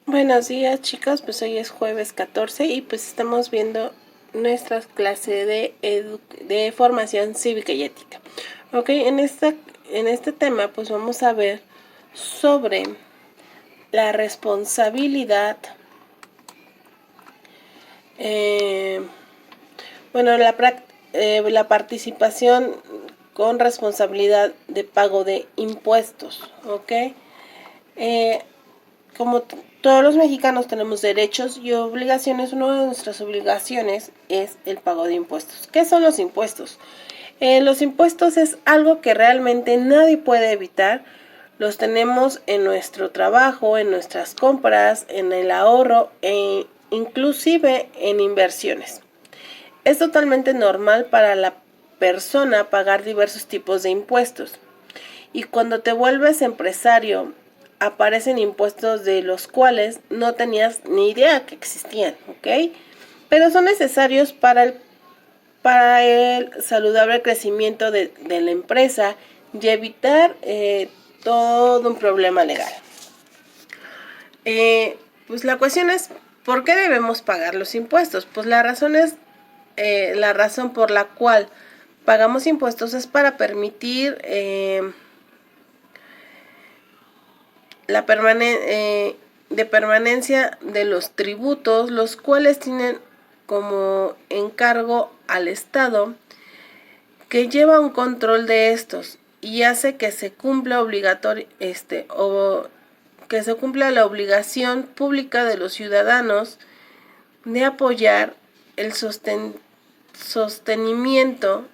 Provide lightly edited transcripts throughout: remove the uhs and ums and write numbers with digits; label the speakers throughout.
Speaker 1: Buenos días, chicos, pues hoy es jueves 14 y pues estamos viendo nuestras clases de formación cívica y ética. Ok, en este tema pues vamos a ver sobre la responsabilidad, bueno, la participación con responsabilidad de pago de impuestos, ok. Eh, como todos los mexicanos tenemos derechos y obligaciones, una de nuestras obligaciones es el pago de impuestos. ¿Qué son los impuestos? Los impuestos es algo que realmente nadie puede evitar. Los tenemos en nuestro trabajo, en nuestras compras, en el ahorro e inclusive en inversiones. Es totalmente normal para la persona pagar diversos tipos de impuestos. Y cuando te vuelves empresario, aparecen impuestos de los cuales no tenías ni idea que existían, ¿ok? Pero son necesarios para el saludable crecimiento de la empresa y evitar todo un problema legal. Pues la cuestión es, ¿por qué debemos pagar los impuestos? Pues la razón por la cual pagamos impuestos es para permitir la permanencia de los tributos, los cuales tienen como encargo al Estado, que lleva un control de estos y hace que se cumpla que se cumpla la obligación pública de los ciudadanos de apoyar el sostenimiento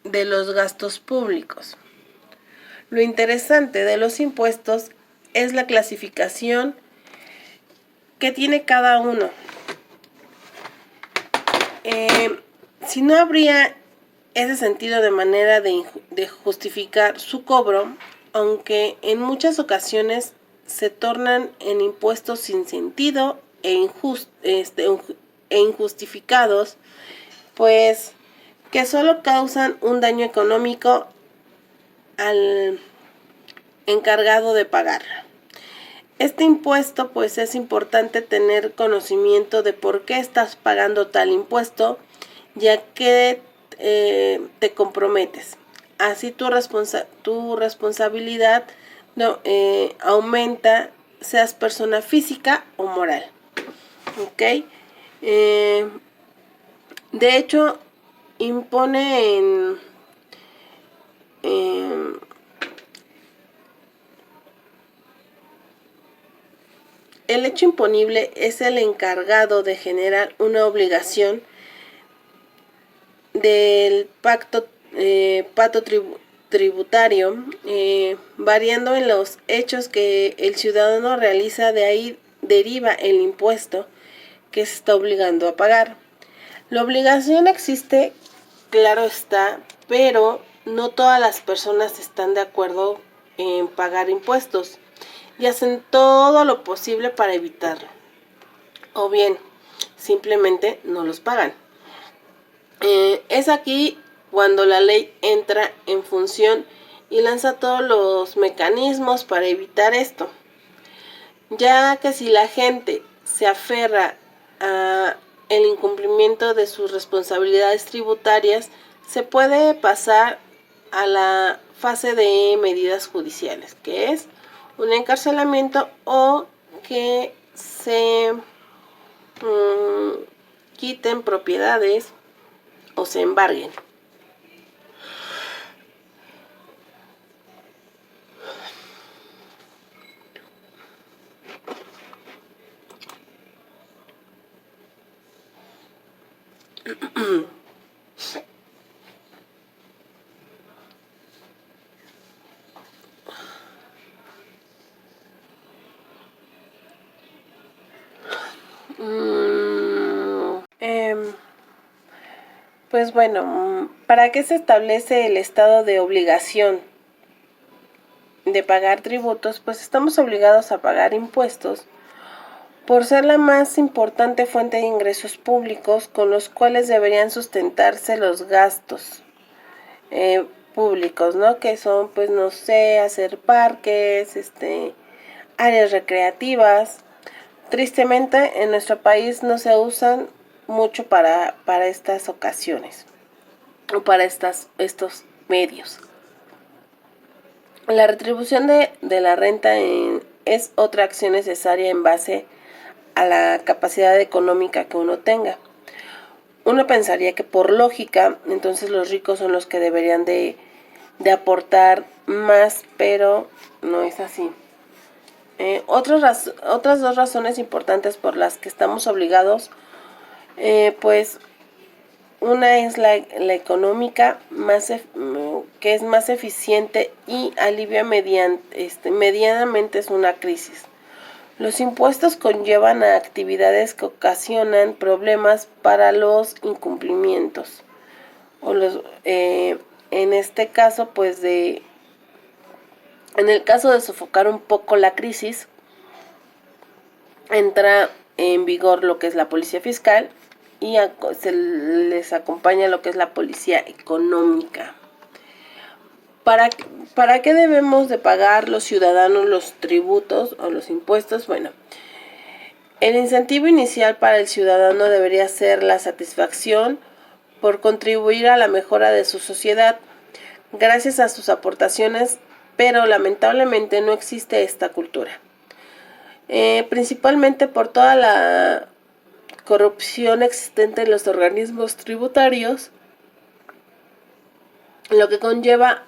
Speaker 1: de los gastos públicos. Lo interesante de los impuestos es la clasificación que tiene cada uno. Si no habría ese sentido de manera de justificar su cobro, aunque en muchas ocasiones se tornan en impuestos sin sentido e injustificados, pues que solo causan un daño económico al encargado de pagar. Este impuesto, pues es importante tener conocimiento de por qué estás pagando tal impuesto, ya que te comprometes. Así tu responsabilidad aumenta, seas persona física o moral. ¿Ok? De hecho, impone el hecho imponible es el encargado de generar una obligación del pato tributario, variando en los hechos que el ciudadano realiza. De ahí deriva el impuesto que se está obligando a pagar. La obligación existe, claro está, pero no todas las personas están de acuerdo en pagar impuestos y hacen todo lo posible para evitarlo, o bien simplemente no los pagan. Es aquí cuando la ley entra en función y lanza todos los mecanismos para evitar esto, ya que si la gente se aferra a el incumplimiento de sus responsabilidades tributarias, se puede pasar a la fase de medidas judiciales, que es un encarcelamiento o que se quiten propiedades o se embarguen. Pues bueno, ¿para qué se establece el estado de obligación de pagar tributos? Pues estamos obligados a pagar impuestos por ser la más importante fuente de ingresos públicos con los cuales deberían sustentarse los gastos públicos, ¿no? Que son, pues no sé, hacer parques, áreas recreativas, tristemente en nuestro país no se usan mucho para estas ocasiones o para estos medios. La retribución de la renta es otra acción necesaria en base a la capacidad económica que uno tenga. Uno pensaría que por lógica, entonces los ricos son los que deberían de aportar más, pero no es así. Otras dos razones importantes por las que estamos obligados, pues una es la económica, que es más eficiente y alivia medianamente es una crisis. Los impuestos conllevan a actividades que ocasionan problemas para los incumplimientos. En este caso, pues en el caso de sofocar un poco la crisis, entra en vigor lo que es la policía fiscal y se les acompaña lo que es la policía económica. ¿Para qué debemos de pagar los ciudadanos los tributos o los impuestos? Bueno, el incentivo inicial para el ciudadano debería ser la satisfacción por contribuir a la mejora de su sociedad gracias a sus aportaciones, pero lamentablemente no existe esta cultura. Principalmente por toda la corrupción existente en los organismos tributarios, lo que conlleva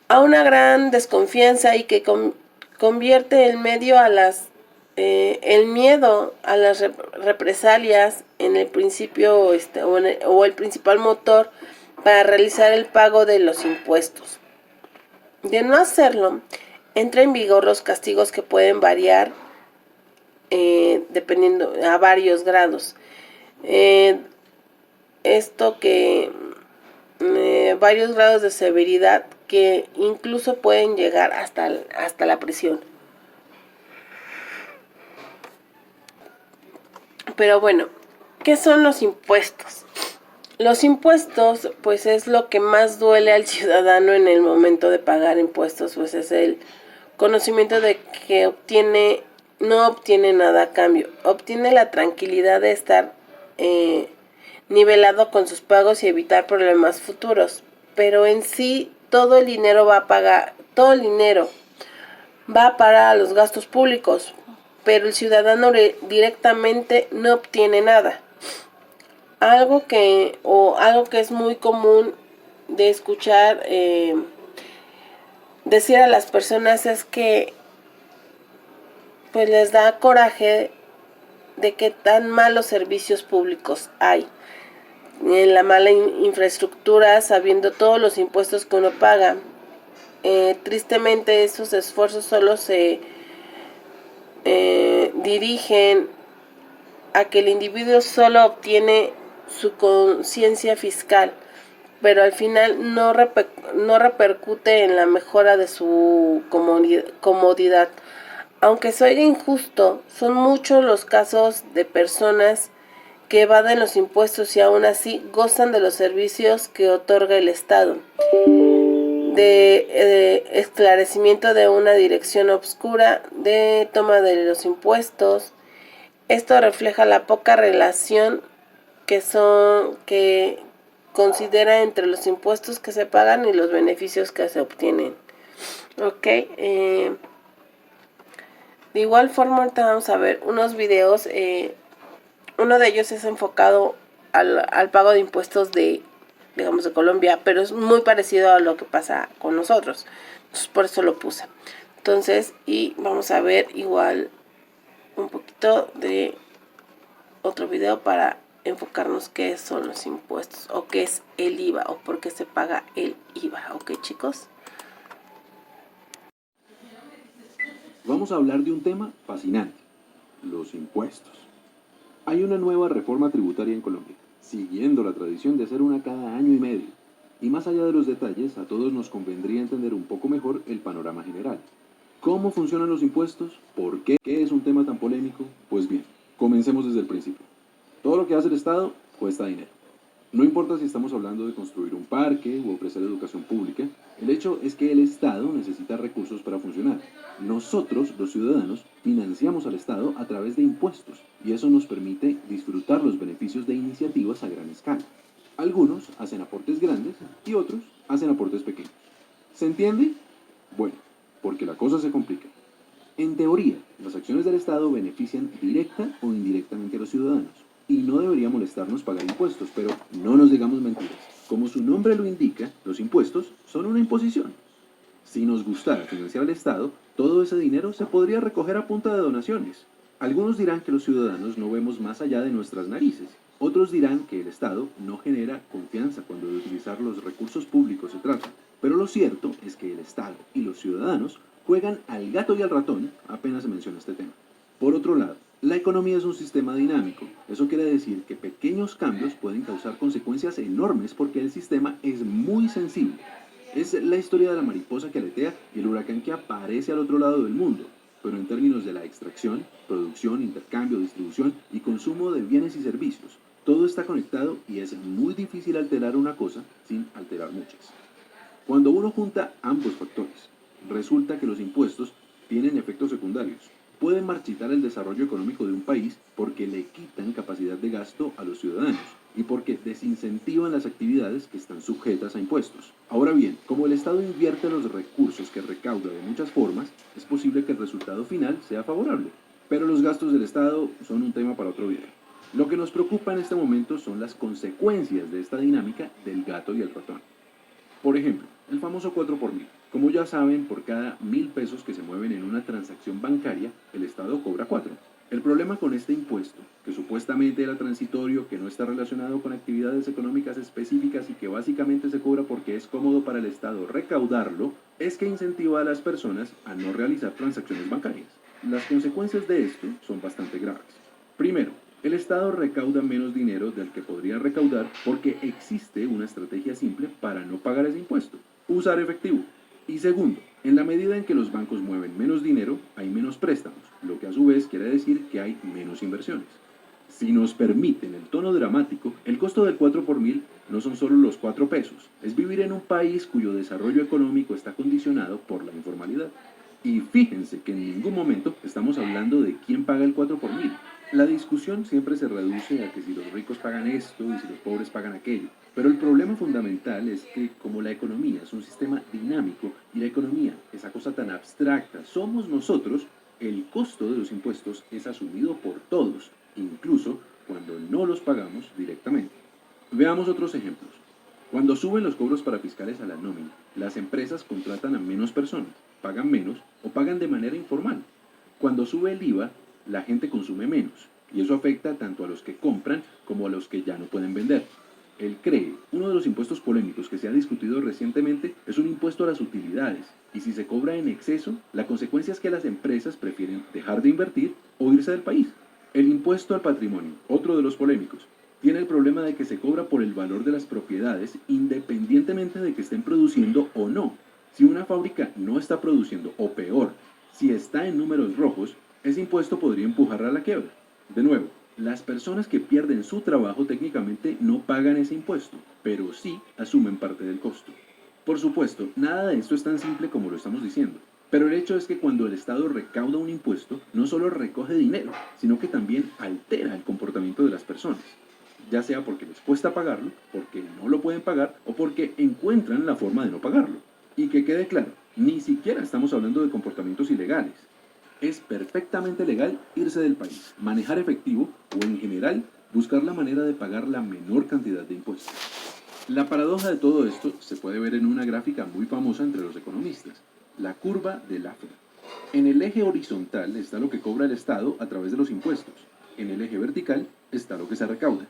Speaker 1: a una gran desconfianza y que convierte el miedo a las represalias en el principio o el principal motor para realizar el pago de los impuestos. De no hacerlo, entra en vigor los castigos que pueden variar dependiendo a varios grados. Varios grados de severidad que incluso pueden llegar hasta la prisión. Pero bueno, ¿qué son los impuestos? Los impuestos, pues es lo que más duele al ciudadano en el momento de pagar impuestos, pues es el conocimiento de que no obtiene nada a cambio, obtiene la tranquilidad de estar nivelado con sus pagos y evitar problemas futuros, pero en sí todo el dinero va para los gastos públicos, pero el ciudadano directamente no obtiene nada. Algo que es muy común de escuchar decir a las personas es que pues les da coraje de que tan malos servicios públicos hay, en la mala infraestructura, sabiendo todos los impuestos que uno paga. Tristemente esos esfuerzos solo se dirigen a que el individuo solo obtiene su conciencia fiscal, pero al final no repercute en la mejora de su comodidad. Aunque se oiga injusto, son muchos los casos de personas que evaden los impuestos y aún así gozan de los servicios que otorga el Estado, de esclarecimiento de una dirección obscura, de toma de los impuestos. Esto refleja la poca relación que considera entre los impuestos que se pagan y los beneficios que se obtienen. De igual forma, ahorita vamos a ver unos videos. Uno de ellos es enfocado al pago de impuestos de Colombia, pero es muy parecido a lo que pasa con nosotros. Entonces, por eso lo puse. Entonces, y vamos a ver igual un poquito de otro video para enfocarnos qué son los impuestos o qué es el IVA o por qué se paga el IVA. ¿Ok, chicos?
Speaker 2: Vamos a hablar de un tema fascinante, los impuestos. Hay una nueva reforma tributaria en Colombia, siguiendo la tradición de hacer una cada año y medio. Y más allá de los detalles, a todos nos convendría entender un poco mejor el panorama general. ¿Cómo funcionan los impuestos? ¿Por qué? ¿Qué es un tema tan polémico? Pues bien, comencemos desde el principio. Todo lo que hace el Estado cuesta dinero. No importa si estamos hablando de construir un parque o ofrecer educación pública, el hecho es que el Estado necesita recursos para funcionar. Nosotros, los ciudadanos, financiamos al Estado a través de impuestos y eso nos permite disfrutar los beneficios de iniciativas a gran escala. Algunos hacen aportes grandes y otros hacen aportes pequeños. ¿Se entiende? Bueno, porque la cosa se complica. En teoría, las acciones del Estado benefician directa o indirectamente a los ciudadanos y no debería molestarnos pagar impuestos, pero no nos digamos mentiras. Como su nombre lo indica, los impuestos son una imposición. Si nos gustara financiar al Estado, todo ese dinero se podría recoger a punta de donaciones. Algunos dirán que los ciudadanos no vemos más allá de nuestras narices. Otros dirán que el Estado no genera confianza cuando de utilizar los recursos públicos se trata. Pero lo cierto es que el Estado y los ciudadanos juegan al gato y al ratón apenas se menciona este tema. Por otro lado, la economía es un sistema dinámico. Eso quiere decir que pequeños cambios pueden causar consecuencias enormes porque el sistema es muy sensible. Es la historia de la mariposa que aletea y el huracán que aparece al otro lado del mundo, pero en términos de la extracción, producción, intercambio, distribución y consumo de bienes y servicios, todo está conectado y es muy difícil alterar una cosa sin alterar muchas. Cuando uno junta ambos factores, resulta que los impuestos tienen efectos secundarios. Pueden marchitar el desarrollo económico de un país porque le quitan capacidad de gasto a los ciudadanos y porque desincentivan las actividades que están sujetas a impuestos. Ahora bien, como el Estado invierte los recursos que recauda de muchas formas, es posible que el resultado final sea favorable. Pero los gastos del Estado son un tema para otro video. Lo que nos preocupa en este momento son las consecuencias de esta dinámica del gato y el ratón. Por ejemplo, el famoso 4 por mil. Como ya saben, por cada 1.000 pesos que se mueven en una transacción bancaria, el Estado cobra 4. El problema con este impuesto, que supuestamente era transitorio, que no está relacionado con actividades económicas específicas y que básicamente se cobra porque es cómodo para el Estado recaudarlo, es que incentiva a las personas a no realizar transacciones bancarias. Las consecuencias de esto son bastante graves. Primero, el Estado recauda menos dinero del que podría recaudar porque existe una estrategia simple para no pagar ese impuesto: usar efectivo. Y segundo, en la medida en que los bancos mueven menos dinero, hay menos préstamos, lo que a su vez quiere decir que hay menos inversiones. Si nos permiten el tono dramático, el costo del 4 por mil no son solo los 4 pesos, es vivir en un país cuyo desarrollo económico está condicionado por la informalidad. Y fíjense que en ningún momento estamos hablando de quién paga el 4 por mil. La discusión siempre se reduce a que si los ricos pagan esto y si los pobres pagan aquello. Pero el problema fundamental es que como la economía es un sistema dinámico y la economía, esa cosa tan abstracta, somos nosotros, el costo de los impuestos es asumido por todos, incluso cuando no los pagamos directamente. Veamos otros ejemplos. Cuando suben los cobros para fiscales a la nómina, las empresas contratan a menos personas, pagan menos o pagan de manera informal. Cuando sube el IVA, la gente consume menos y eso afecta tanto a los que compran como a los que ya no pueden vender. El CREE, uno de los impuestos polémicos que se ha discutido recientemente, es un impuesto a las utilidades y si se cobra en exceso, la consecuencia es que las empresas prefieren dejar de invertir o irse del país. El impuesto al patrimonio, otro de los polémicos, tiene el problema de que se cobra por el valor de las propiedades independientemente de que estén produciendo o no. Si una fábrica no está produciendo, o peor, si está en números rojos, ese impuesto podría empujarla a la quiebra. De nuevo, las personas que pierden su trabajo técnicamente no pagan ese impuesto, pero sí asumen parte del costo. Por supuesto, nada de esto es tan simple como lo estamos diciendo. Pero el hecho es que cuando el Estado recauda un impuesto, no solo recoge dinero, sino que también altera el comportamiento de las personas, ya sea porque les cuesta pagarlo, porque no lo pueden pagar o porque encuentran la forma de no pagarlo. Y que quede claro, ni siquiera estamos hablando de comportamientos ilegales. Es perfectamente legal irse del país, manejar efectivo o en general buscar la manera de pagar la menor cantidad de impuestos. La paradoja de todo esto se puede ver en una gráfica muy famosa entre los economistas, la curva de Laffer. En el eje horizontal está lo que cobra el Estado a través de los impuestos. En el eje vertical está lo que se recauda.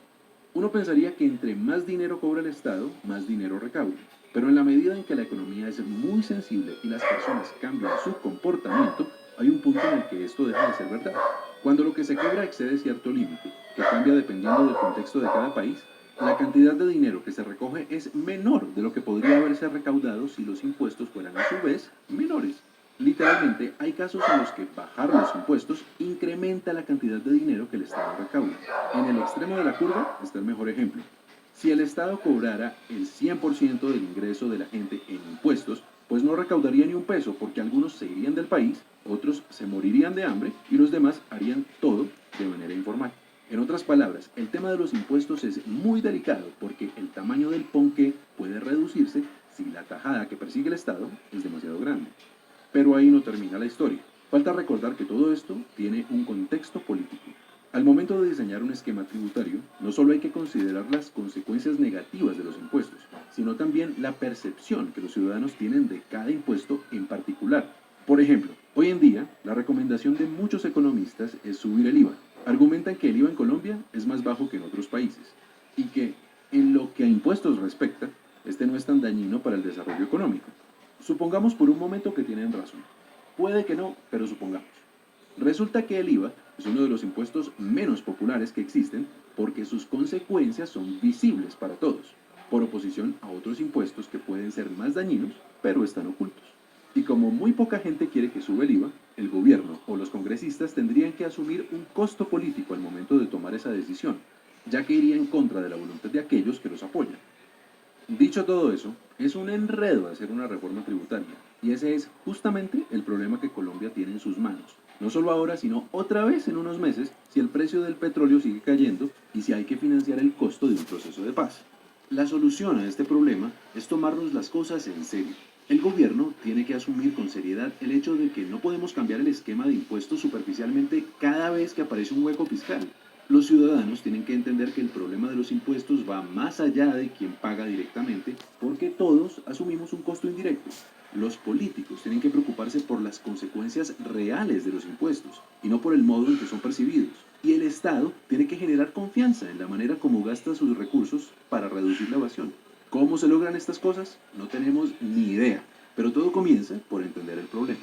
Speaker 2: Uno pensaría que entre más dinero cobra el Estado, más dinero recauda. Pero en la medida en que la economía es muy sensible y las personas cambian su comportamiento, hay un punto en el que esto deja de ser verdad. Cuando lo que se cobra excede cierto límite, que cambia dependiendo del contexto de cada país, la cantidad de dinero que se recoge es menor de lo que podría haberse recaudado si los impuestos fueran a su vez menores. Literalmente, hay casos en los que bajar los impuestos incrementa la cantidad de dinero que el Estado recauda. En el extremo de la curva está el mejor ejemplo. Si el Estado cobrara el 100% del ingreso de la gente en impuestos, pues no recaudaría ni un peso, porque algunos se irían del país, otros se morirían de hambre y los demás harían todo de manera informal. En otras palabras, el tema de los impuestos es muy delicado porque el tamaño del ponqué puede reducirse si la tajada que persigue el Estado es demasiado grande. Pero ahí no termina la historia. Falta recordar que todo esto tiene un contexto político. Al momento de diseñar un esquema tributario, no solo hay que considerar las consecuencias negativas de los impuestos, sino también la percepción que los ciudadanos tienen de cada impuesto en particular. Por ejemplo, hoy en día, la recomendación de muchos economistas es subir el IVA. Argumentan que el IVA en Colombia es más bajo que en otros países y que, en lo que a impuestos respecta, este no es tan dañino para el desarrollo económico. Supongamos por un momento que tienen razón. Puede que no, pero supongamos. Resulta que el IVA es uno de los impuestos menos populares que existen porque sus consecuencias son visibles para todos, por oposición a otros impuestos que pueden ser más dañinos, pero están ocultos. Y como muy poca gente quiere que sube el IVA, el gobierno o los congresistas tendrían que asumir un costo político al momento de tomar esa decisión, ya que iría en contra de la voluntad de aquellos que los apoyan. Dicho todo eso, es un enredo hacer una reforma tributaria, y ese es justamente el problema que Colombia tiene en sus manos. No solo ahora, sino otra vez en unos meses, si el precio del petróleo sigue cayendo y si hay que financiar el costo de un proceso de paz. La solución a este problema es tomarnos las cosas en serio. El gobierno tiene que asumir con seriedad el hecho de que no podemos cambiar el esquema de impuestos superficialmente cada vez que aparece un hueco fiscal. Los ciudadanos tienen que entender que el problema de los impuestos va más allá de quien paga directamente, porque todos asumimos un costo indirecto. Los políticos tienen que preocuparse por las consecuencias reales de los impuestos y no por el modo en que son percibidos. Y el Estado tiene que generar confianza en la manera como gasta sus recursos para reducir la evasión. ¿Cómo se logran estas cosas? No tenemos ni idea, pero todo comienza por entender el problema.